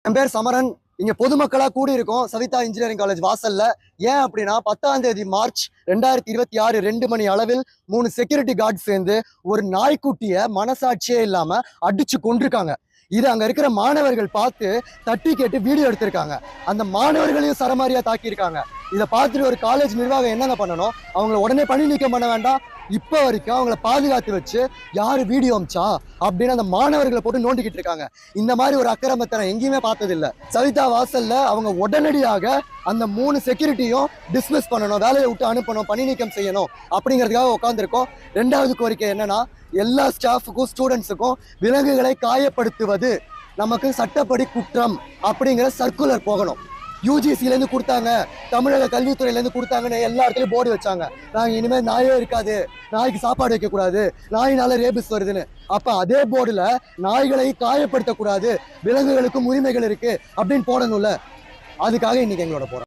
என் பேர் சமரன். இங்க பொதுமக்களா கூடி இருக்கோம் சவிதா இன்ஜினியரிங் காலேஜ் வாசல்ல. ஏன் அப்படின்னா 10ஆம் தேதி மார்ச் 2026 2 மணி அளவில் 3 செக்யூரிட்டி கார்டு சேர்ந்து ஒரு நாய்க்குட்டிய மனசாட்சியே இல்லாம அடிச்சு கொண்டிருக்காங்க. இது அங்க இருக்கிற மாணவர்கள் பார்த்து தட்டி கேட்டு வீடியோ எடுத்திருக்காங்க. அந்த மாணவர்களையும் சரமாரியா தாக்கியிருக்காங்க. இதை பார்த்துட்டு ஒரு காலேஜ் நிர்வாகம் என்னென்ன பண்ணணும், அவங்களை உடனே பணி நீக்கம் பண்ண வேண்டாம். இப்போ வரைக்கும் அவங்கள பாதுகாத்து வச்சு யாரு வீடியோ அமிச்சா அப்படின்னு அந்த மாணவர்களை போட்டு நோண்டிக்கிட்டு இருக்காங்க. இந்த மாதிரி ஒரு அக்கிரமத்தை நான் எங்கேயுமே பார்த்ததில்லை. சவிதா வாசல்ல அவங்க உடனடியாக அந்த 3 செக்யூரிட்டியும் டிஸ்மிஸ் பண்ணணும், வேலையை விட்டு அனுப்பணும், பணி நீக்கம் செய்யணும் அப்படிங்கிறதுக்காக உட்காந்துருக்கோம். 2வது கோரிக்கை என்னன்னா, எல்லா ஸ்டாஃபுக்கும் ஸ்டூடெண்ட்ஸுக்கும் விலங்குகளை காயப்படுத்துவது நமக்கு சட்டப்படி குற்றம் அப்படிங்கிற சர்க்குலர் போகணும். யூஜிசிலேருந்து கொடுத்தாங்க, தமிழக கல்வித்துறையிலேருந்து கொடுத்தாங்கன்னு எல்லா இடத்துலையும் போர்டு வச்சாங்க. நாங்கள் இனிமேல் நாயே இருக்காது, நாய்க்கு சாப்பாடு வைக்கக்கூடாது, நாயினால ரேபிஸ் வருதுன்னு. அப்போ அதே போர்டில் நாய்களை காயப்படுத்தக்கூடாது, விலங்குகளுக்கும் உரிமைகள் இருக்கு அப்படின்னு போடணும்ல. அதுக்காக இன்னைக்கு எங்களோட போறோம்.